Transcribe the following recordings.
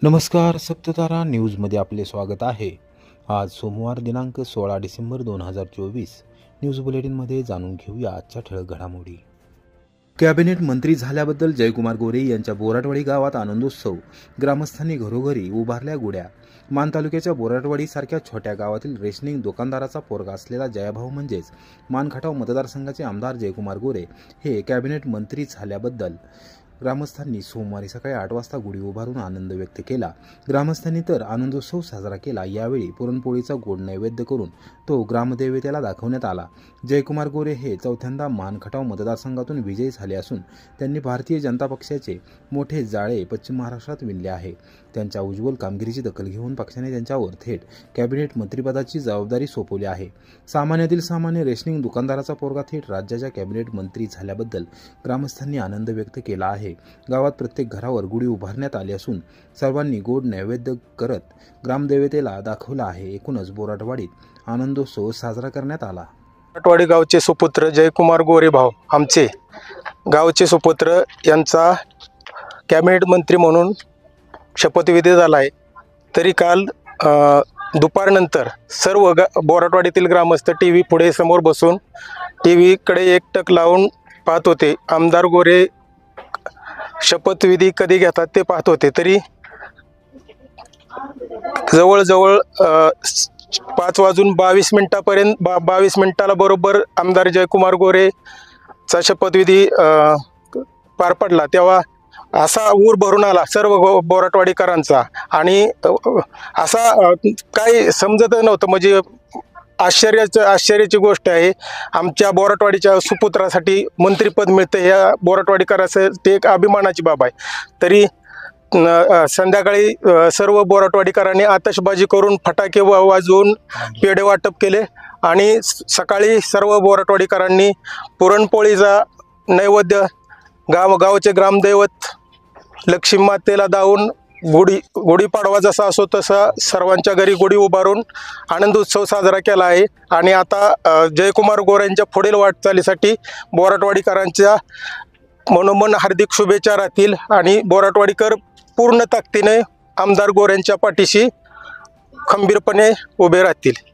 नमस्कार, सप्ततारा न्यूजमध्ये आपले स्वागत आहे। आज सोमवार दिनांक 16 डिसेंबर 2024। न्यूज बुलेटिनमध्ये जाणून घेऊया आजच्या ठळक घडामोडी। कॅबिनेट मंत्री झाल्याबद्दल जयकुमार गोरे यांच्या बोराटवाडी गावात आनंदोत्सव। ग्रामस्थांनी घरोघरी उभारल्या गुड्या। मान तालुक्याच्या बोराटवाडी सारख्या छोट्या गावातील रेशनिंग दुकानदाराचा पोरगा असलेला जयाभाऊ म्हणजेच मान खटाव मतदारसंघाचे आमदार जयकुमार गोरे हे कॅबिनेट मंत्री झाल्याबद्दल ग्रामस्थांनी सोमवारी सकाळी 8 वाजता गुढी उभारून आनंद व्यक्त केला। ग्रामस्थांनी तर आनंदोत्सव साजरा केला। यावेळी पुरणपोळीचा गोड नैवेद्य करून तो ग्रामदेवतेला दाखवण्यात आला। जयकुमार गोरे हे चौथ्यांदा मान खटाव मतदारसंघातून विजयी झाले असून त्यांनी भारतीय जनता पक्षाचे मोठे जाळे पश्चिम महाराष्ट्रात विणले आहे। त्यांच्या उज्ज्वल कामगिरीची दखल घेऊन पक्षाने त्यांच्यावर थेट कॅबिनेट मंत्रिपदाची जबाबदारी सोपवली आहे। सामान्यातील सामान्य रेशनिंग दुकानदाराचा पोरगा थेट राज्याच्या कॅबिनेट मंत्री झाल्याबद्दल ग्रामस्थांनी आनंद व्यक्त केला आहे। गावात प्रत्येक घरावर गुढी उभारण्यात आली असून सर्वांनी गोड नैवेद्य करत ग्रामदेवतेला दाखवला आहे। एकूणच बोराटवाडीत आनंदोत्सव साजरा करण्यात आला। बोराटवाडी गावचे सुपुत्र जयकुमार गोरे भाऊ आमचे गावचे सुपुत्र यांचा कॅबिनेट मंत्री म्हणून शपथविधी झाला आहे। तरी काल दुपारनंतर सर्व बोराटवाडीतील ग्रामस्थ टीव्ही पुढे समोर बसून टीव्हीकडे एकटक लावून पाहत होते। आमदार गोरे शपथविधी कधी घेतात ते पाहत होते। तरी जवळजवळ 5:22 22 मिनिटाला बरोबर आमदार जयकुमार गोरेचा शपथविधी पार पडला। तेव्हा असा ऊर भरून आला सर्व बोराटवाडीकरांचा आणि असा काही समजत नव्हतं। म्हणजे आश्चर्याची गोष्ट आहे। आमच्या बोराटवाडीच्या सुपुत्रासाठी मंत्रिपद मिळतं या बोराटवाडीकरांचं ते एक अभिमानाची बाब आहे। तरी संध्याकाळी सर्व बोराटवाडीकरांनी आतषबाजी करून फटाके वाजवून पेढे वाटप केले आणि सकाळी सर्व बोराटवाडीकरांनी पुरणपोळीचा नैवेद्य गावचे ग्रामदैवत लक्ष्मी मातेला दावून गुढीपाडवा जसा असो तसा सर्वांच्या घरी गुढी उभारून आनंदोत्सव साजरा केला आहे। आणि आता जयकुमार गोरेंच्या पुढील वाटचालीसाठी बोराटवाडीकरांच्या मनोमन हार्दिक शुभेच्छा राहतील आणि बोराटवाडीकर पूर्ण ताकदीने आमदार गोरेंच्या पाठीशी खंबीरपणे उभे राहतील।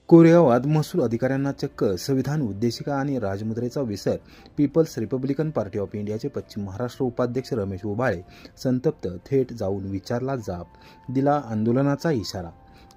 कोरेगावात महसूल अधिकाऱ्यांना चक्क संविधान उद्देशिका आणि राजमुद्रेचा विसर। पीपल्स रिपब्लिकन पार्टी ऑफ इंडियाचे पश्चिम महाराष्ट्र उपाध्यक्ष रमेश उबाळे संतप्त। थेट जाऊन विचारला जाब, दिला आंदोलनाचा इशारा।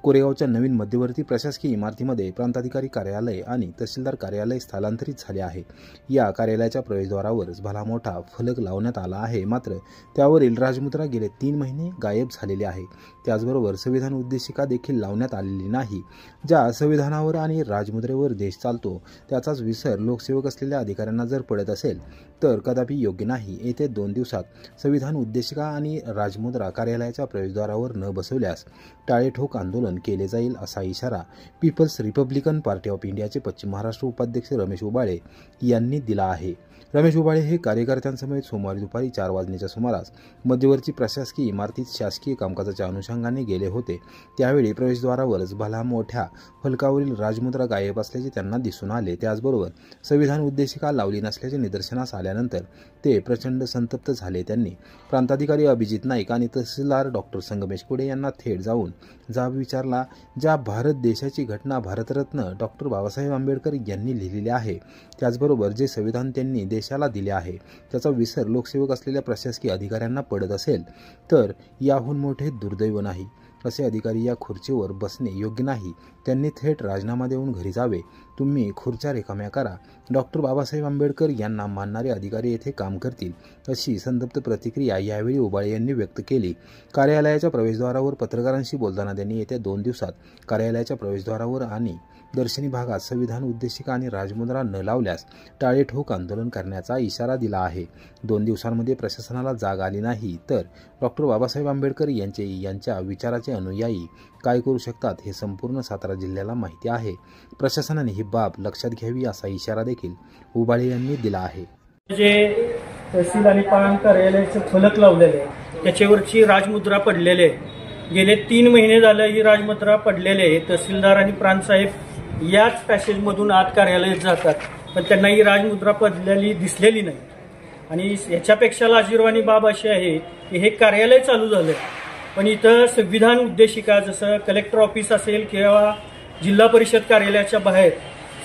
कोरेगावच्या नवीन मध्यवर्ती प्रशासकीय इमारतीमध्ये प्रांताधिकारी कार्यालय आणि तहसीलदार कार्यालय स्थलांतरित झाले आहे। या कार्यालयाच्या प्रवेशद्वारावरच भला मोठा फलक लावण्यात आला आहे, मात्र त्यावरील राजमुद्रा गेले 3 महिने गायब झालेली आहे। त्याचबरोबर संविधान उद्देशिका देखील लावण्यात आलेली नाही। ज्या संविधानावर आणि राजमुद्रेवर देश चालतो त्याचाच विसर लोकसेवक असलेल्या अधिकाऱ्यांना जर पडत असेल तर कदापि योग्य नाही। येत्या 2 दिवसात संविधान उद्देशिका आणि राजमुद्रा कार्यालयाच्या प्रवेशद्वारावर न बसवल्यास टाळेठोक आंदोलन केले जाईल, असा इशारा पीपल्स रिपब्लिकन पार्टी ऑफ इंडियाचे पश्चिम महाराष्ट्र उपाध्यक्ष रमेश उबाळे यांनी दिला आहे। रमेश उबाळे हे कार्यकर्त्यांसमवेत सोमवारी दुपारी 4 वाजण्याच्या सुमारास मध्यवर्ती प्रशासकीय इमारतीत शासकीय कामकाजाच्या अनुषंगाने गेले होते। त्यावेळी प्रवेशद्वारावरच भला मोठ्या फलकावरील राजमुद्रा गायब असल्याचे त्यांना दिसून आले। त्याचबरोबर संविधान उद्देशिका लावली नसल्याचे निदर्शनास आल्यानंतर ते प्रचंड संतप्त झाले। त्यांनी प्रांताधिकारी अभिजित नाईक आणि तहसीलदार डॉक्टर संगमेश कुडे यांना थेट जाऊन जाब विचारला। ज्या भारत देशाची घटना भारतरत्न डॉक्टर बाबासाहेब आंबेडकर यांनी लिहिलेली आहे, त्याचबरोबर जे संविधान त्यांनी देशाला दिले आहे त्याचा विसर लोकसेवक असलेल्या प्रशासकीय अधिकाऱ्यांना पडत असेल तर याहून मोठे दुर्दैव नाही। असे अधिकारी या खुर्चीवर बसणे योग्य नाही। त्यांनी थेट राजीनामा देऊन घरी जावे। तुम्ही खुर्च्या रिकाम्या करा। डॉक्टर बाबासाहेब आंबेडकर यांना मानणारे अधिकारी येथे काम करतील, अशी संतप्त प्रतिक्रिया यावेळी उबाळे यांनी व्यक्त केली। कार्यालयाच्या प्रवेशद्वारावर पत्रकारांशी बोलताना त्यांनी येत्या 2 दिवसात कार्यालयाच्या प्रवेशद्वारावर आणि दर्शनी भागात संविधान उद्देशिका आणि राजमुद्रा न लावल्यास टाळेठोक आंदोलन करण्याचा इशारा दिला आहे। 2 दिवसांमध्ये प्रशासनाला जाग आली नाही तर डॉक्टर बाबासाहेब आंबेडकर यांच्या विचाराचे अनुयायी काय करू शकतात हे संपूर्ण सातारा जिल्ह्याला माहिती आहे। प्रशासनाने ही बाब लक्षात घ्यावी, असा इशारा देखील उबाळे यांनी दिला आहे। जे तहसील आणि पान कार्यालयाचे फलक लावलेले त्याच्यावरची राजमुद्रा पडलेले गेले 3 महिने झाले ही राजमुद्रा पडलेले। तहसीलदार आणि प्रांतसाहेब याच पॅसेजमधून आत कार्यालयात जातात, पण त्यांना ही राजमुद्रा पडलेली दिसलेली नाही। आणि याच्यापेक्षा लाजिरवाणी बाब अशी आहे की हे कार्यालय चालू झालं, पण इथं संविधान उद्देशिका जसं कलेक्टर ऑफिस असेल किंवा जिल्हा परिषद कार्यालयाच्या बाहेर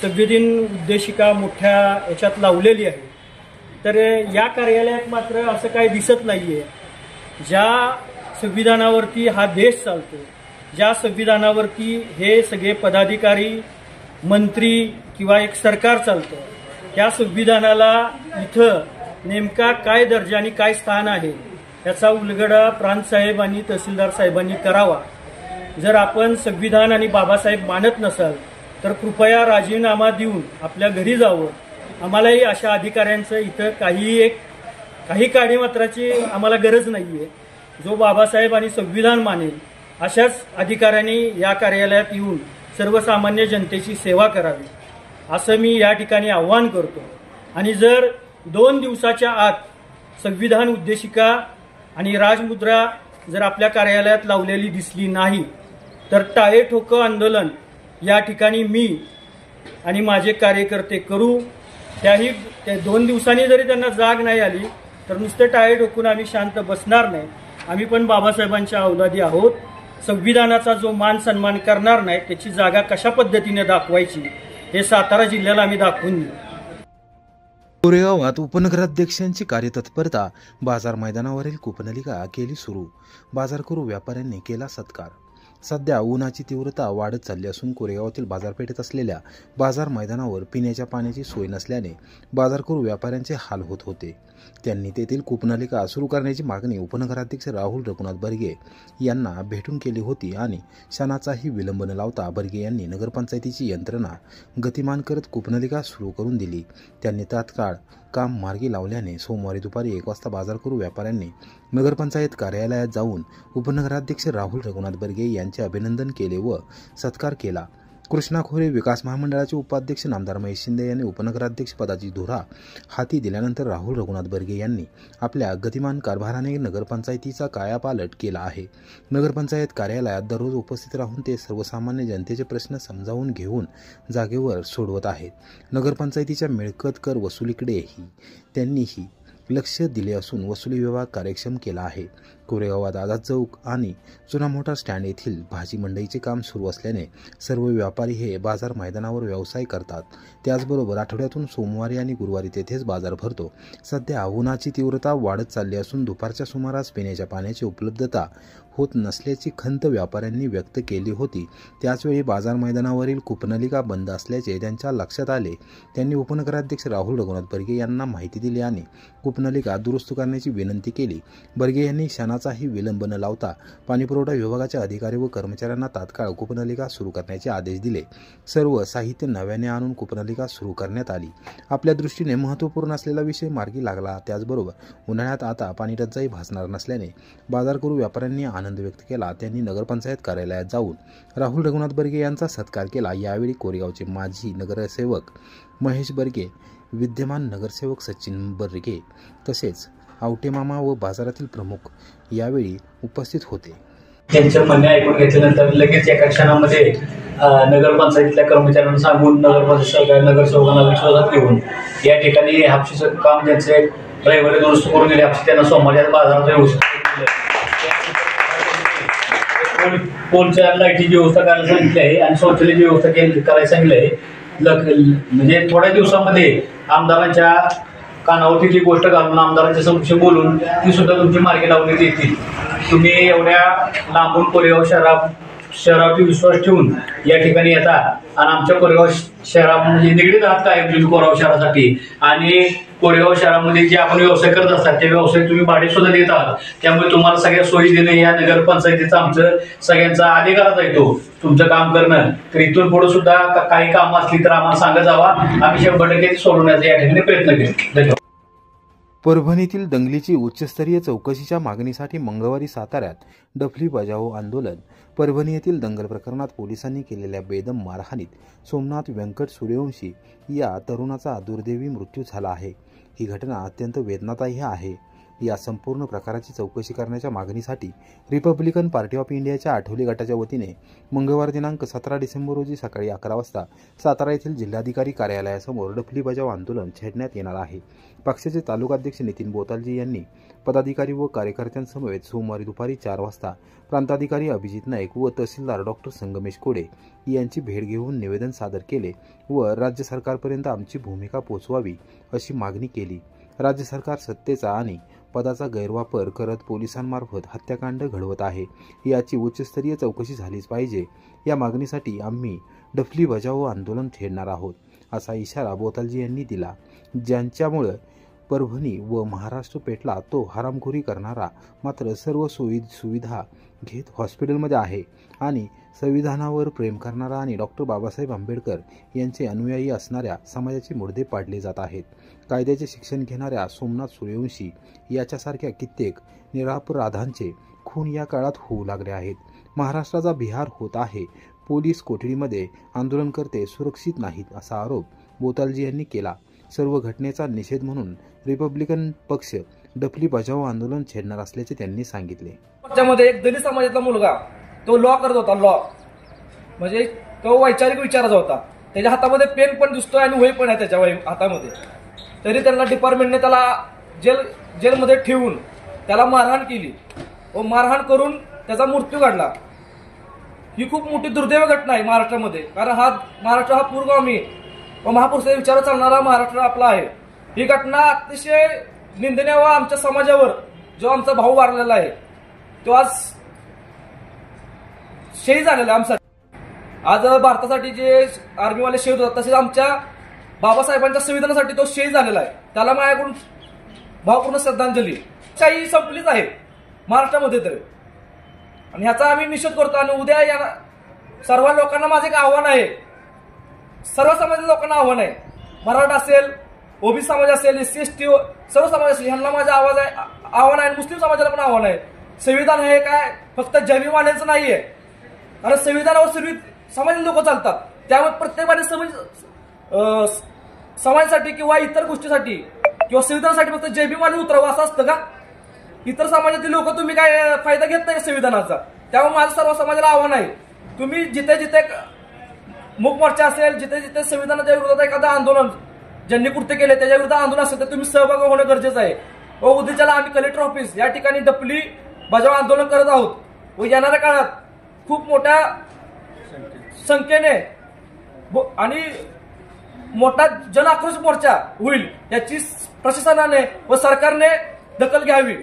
संविधान उद्देशिका मोठ्या याच्यात लावलेली आहे. तर या कार्यालयात मात्र असं काही दिसत नाही आहे. ज्या संविधानावरती हा देश चालतो, ज्या संविधानावरती हे सगळे पदाधिकारी मंत्री किंवा एक सरकार चालतं, त्या संविधानाला इथं नेमका काय दर्जा आणि काय स्थान आहे याचा उलगडा प्रांत साहेब आणि तहसीलदार साहेबांनी करावा. जर आपण संविधान आणि बाबासाहेब मानत नसाल तर कृपया राजीनामा देऊन आपल्या घरी जावं. आम्हालाही अशा अधिकाऱ्यांचं इथं काही काडीमात्राची आम्हाला गरज नाही आहे. जो बाबासाहेब आणि संविधान मानेल अशाच अधिकाऱ्यांनी या कार्यालयात येऊन सर्वसामान्य जनतेची सेवा करावी असं मी या ठिकाणी आवाहन करतो. आणि जर 2 दिवसाच्या आत संविधान उद्देशिका आणि राजमुद्रा जर आपल्या कार्यालयात लावलेली दिसली नाही तर टाळे ठोके आंदोलन या ठिकाणी मी आणि माझे कार्यकर्ते करू. त्या 2 दिवसांनी जरी त्यांना जाग नाही आली तर नुसते टाळे ठोकून आम्ही शांत बसणार नाही. आम्ही पण बाबासाहेबांच्या अवलादी आहोत. संविधानाचा जो मान सन्मान करणार नाही त्याची जागा कशा पद्धतीने दाखवायची हे सातारा जिल्ह्याला आम्ही दाखवून देऊ. कोरेगावात उपनगराध्यक्षांची कार्यतत्परता, बाजार मैदानावरील कूपनलिका केली सुरू, बाजार करू व्यापाऱ्यांनी केला सत्कार. सध्या उन्हाची तीव्रता वाढत चालली असून कोरेगावातील बाजारपेठेत असलेल्या बाजार मैदानावर पिण्याच्या पाण्याची सोय नसल्याने बाजार करू व्यापाऱ्यांचे हाल होत होते. त्यांनी तेथील कूपनलिका सुरू करण्याची मागणी उपनगराध्यक्ष राहुल रघुनाथ बर्गे यांना भेटून केली होती आणि क्षणाचाही विलंब न लावता बर्गे यांनी नगरपंचायतीची यंत्रणा गतिमान करत कूपनलिका सुरू करून दिली. त्यांनी तात्काळ काम मार्गी लावल्याने सोमवारी दुपारी 1 वाजता बाजार करू व्यापाऱ्यांनी नगरपंचायत कार्यालयात जाऊन उपनगराध्यक्ष राहुल रघुनाथ बर्गे यांचे अभिनंदन केले व सत्कार केला. कृष्णा खोरे विकास महामंडळाचे उपाध्यक्ष नामदार महेश शिंदे यांनी उपनगराध्यक्ष पदाची धुरा हाती दिल्यानंतर राहुल रघुनाथ बर्गे यांनी आपल्या गतिमान कारभाराने नगरपंचायतीचा कायापालट केला आहे. नगरपंचायत कार्यालयात दररोज उपस्थित राहून ते सर्वसामान्य जनतेचे प्रश्न समजावून घेऊन जागेवर सोडवत आहेत. नगरपंचायतीच्या मिळकत कर वसुलीकडेही त्यांनीही लक्ष दिले असून वसुली विभाग कार्यक्षम केला आहे. कोरेगावात आझाद चौक आणि जुना मोटार स्टँड येथील भाजी मंडईचे काम सुरू असल्याने सर्व व्यापारी हे बाजार मैदानावर व्यवसाय करतात. त्याचबरोबर आठवड्यातून सोमवारी आणि गुरुवारी तेथेच बाजार भरतो. सध्या उन्हाची तीव्रता वाढत चालली असून दुपारच्या सुमारास पिण्याच्या पाण्याची उपलब्धता होत नसल्याची खंत व्यापाऱ्यांनी व्यक्त केली होती. त्याचवेळी बाजार मैदानावरील कूपनलिका बंद असल्याचे त्यांच्या लक्षात आले. त्यांनी उपनगराध्यक्ष राहुल रघुनाथ बर्गे यांना माहिती दिली आणि कूपनलिका दुरुस्त करण्याची विनंती केली. बर्गे यांनी क्षणाचाही विलंब न लावता पाणीपुरवठा विभागाच्या अधिकारी व कर्मचाऱ्यांना तात्काळ कूपनलिका सुरू करण्याचे आदेश दिले. सर्व साहित्य नव्याने आणून कूपनलिका सुरू करण्यात आली. आपल्या दृष्टीने महत्त्वपूर्ण असलेला विषय मार्गी लागला. त्याचबरोबर उन्हाळ्यात आता पाणी टंचाई भासणार नसल्याने बाजार करू व्यापाऱ्यांनी आनंद व्यक्त केला. त्यांनी नगरपंचायत कार्यालयात जाऊन राहुल रघुनाथ बर्गे यांचा सत्कार केला. यावेळी कोरेगावचे माजी नगरसेवक महेश बर्गे, विद्यमान नगरसेवक सचिन बर्गे तसेच आवटे मामा व बाजारातील प्रमुख यावेळी उपस्थित होते. त्यांचे म्हणणे ऐकून घेतल्यानंतर लगेच एका क्षणामध्ये नगरपंचायतीतल्या कर्मचाऱ्यांना सांगून नगरसेवकांना विश्वासात घेऊन या ठिकाणी हापशीचं काम ज्यांचे रविवारी दुरुस्त करून दिले, हापशी त्यांना सोमवारी बाजारात व्यवस्थित पोलच्या लाईटीची व्यवस्था करायला सांगितली आहे आणि शौचालयाची व्यवस्था करायला सांगितली आहे. म्हणजे थोड्या दिवसामध्ये आमदारांच्या कानावरती ती गोष्ट घालून आमदारांच्या समक्ष बोलून ती सुद्धा तुमची मार्गी लावण्यात येतील. तुम्ही एवढ्या लांबून कोरेगाव शहरावरती विश्वास ठेवून या ठिकाणी येता आणि आमच्या कोरेगाव शहरा म्हणजे निगडीत आहात काय तुम्ही कोरेगाव शहरासाठी आणि कोरेगाव शहरामध्ये जे आपण व्यवसाय करत असतात ते व्यवसाय तुम्ही भाडे सुद्धा देत आहात. त्यामुळे तुम्हाला सगळ्या सोयी देणे या नगरपंचायतीचा आमचं सगळ्यांचा अधिकारच आहे तो तुमचं काम करणं. तर इथून पुढे सुद्धा काही कामं असली तर आम्हाला सांगत जावा, आम्ही 100% सोडवण्याचा या ठिकाणी प्रयत्न करू. धन्यवाद. परभणीतील दंगलीची उच्चस्तरीय चौकशीच्या मागणीसाठी मंगळवारी साताऱ्यात डफली बजाओ आंदोलन. परभणी येथील दंगल प्रकरणात पोलिसांनी केलेल्या बेदम मारहाणीत सोमनाथ व्यंकट सूर्यवंशी या तरुणाचा दुर्दैवी मृत्यू झाला आहे. ही घटना अत्यंत वेदनादायी आहे. या संपूर्ण प्रकाराची चौकशी करण्याच्या मागणीसाठी रिपब्लिकन पार्टी ऑफ इंडियाच्या आठवले गटाच्या वतीने मंगळवार दिनांक 17 डिसेंबर रोजी सकाळी 11 वाजता सातारा येथील जिल्हाधिकारी कार्यालयासमोर डफली बजाव आंदोलन छेडण्यात येणार आहे। पक्षाचे तालुकाध्यक्ष नितीन बोतालजी यांनी पदाधिकारी व कार्यकर्त्यांसमवेत सोमवारी दुपारी 4 वाजता प्रांताधिकारी अभिजित नाईक व तहसीलदार डॉक्टर संगमेश कोडे यांची भेट घेऊन निवेदन सादर केले व राज्य सरकारपर्यंत आमची भूमिका पोहोचवावी अशी मागणी केली। राज्य सरकार सत्तेचा आणि पदाचा गैरवापर करत पोलिसांमार्फत हत्याकांड घडवत आहे, याची उच्चस्तरीय चौकशी झालीच पाहिजे। या मागणीसाठी आम्ही डफली बजाव आंदोलन छेडणार आहोत असा इशारा बोतालजी यांनी दिला। ज्यांच्यामुळे परभणी व महाराष्ट्र पेटला तो हरामखोरी करणारा मात्र सर्व सुविधा घेत हॉस्पिटलमध्ये आहे आणि संविधानावर प्रेम करणारा आणि डॉक्टर बाबासाहेब आंबेडकर यांचे अनुयायी असणाऱ्या समाजाचे मुर्दे पाडले जात आहेत। कायद्याचे शिक्षण घेणाऱ्या सोमनाथ सूर्यवंशी याच्यासारख्या कित्येक निरपराधांचे खून या काळात होऊ लागले आहेत। महाराष्ट्राचा बिहार होत आहे। पोलीस कोठडीमध्ये आंदोलनकर्ते सुरक्षित नाहीत असा आरोप बोतालजी यांनी केला। सर्व घटनेचा निषेध म्हणून रिपब्लिकन पक्ष डफली बजाव आंदोलन छेडणार असल्याचे त्यांनी सांगितले। त्यामध्ये एक दलित समाजातला मुलगा तो लॉ करत होता, लॉ म्हणजे तो वैचारिक विचाराचा होता। त्याच्या हातामध्ये पेन पण दिसतोय आणि वही पण आहे त्याच्या हातामध्ये, तरी त्यांना डिपार्टमेंटने त्याला जेलमध्ये ठेवून त्याला मारहाण केली व मारहाण करून त्याचा मृत्यू घडला। ही खूप मोठी दुर्दैव घटना आहे महाराष्ट्रामध्ये, कारण महाराष्ट्र हा पूर्वगामी व महापुरुषाच्या विचारावर चालणारा महाराष्ट्र आपला आहे। ही घटना अतिशय निंदनीय व आमच्या समाजावर जो आमचा भाऊ वारलेला आहे तो आज शहीद झालेला आहे। आज भारतासाठी जे आर्मीवाले शहीद होतात तसेच आमच्या बाबासाहेबांच्या संविधानासाठी तो शहीद झालेला आहे। त्याला माझ्याकडून भावपूर्ण श्रद्धांजली। शाही संपलीच आहे महाराष्ट्रामध्ये तर, आणि ह्याचा आम्ही निषेध करतो। आणि उद्या या सर्व लोकांना माझे एक आव्हान आहे, सर्व समाजाच्या लोकांना आव्हान आहे, मराठा असेल, ओबीसी समाज असेल, एससी एसटी सर्व समाज असेल, ह्यांना माझं आव्हान आहे। मुस्लिम समाजाला पण आव्हान आहे। संविधान हे काय फक्त जमीवाल्यांचं नाहीये, कारण संविधानावर सर्व समाजाचे लोक चालतात। त्यामुळे प्रत्येकाने समाजासाठी किंवा इतर गोष्टीसाठी किंवा संविधानासाठी फक्त जयभीमाने उतरावं असं असतं का? इतर समाजातील लोक तुम्ही काय फायदा घेत नाही संविधानाचा? त्यामुळे माझं सर्व समाजाला आव्हान आहे, तुम्ही जिथे जिथे मूक मोर्चा असेल, जिथे जिथे संविधानाच्या विरोधात एखादं आंदोलन ज्यांनी कृत्य केले त्याच्या विरुद्ध आंदोलन असेल तर तुम्ही सहभागी होणं गरजेचं आहे। व उद्याच्याला आम्ही कलेक्टर ऑफिस या ठिकाणी डफली बजाव आंदोलन करत आहोत व येणाऱ्या काळात खूप मोठ्या संख्येने आणि मोठा जन आक्रोश मोर्चा होईल, याची प्रशासनाने व सरकारने दखल घ्यावी।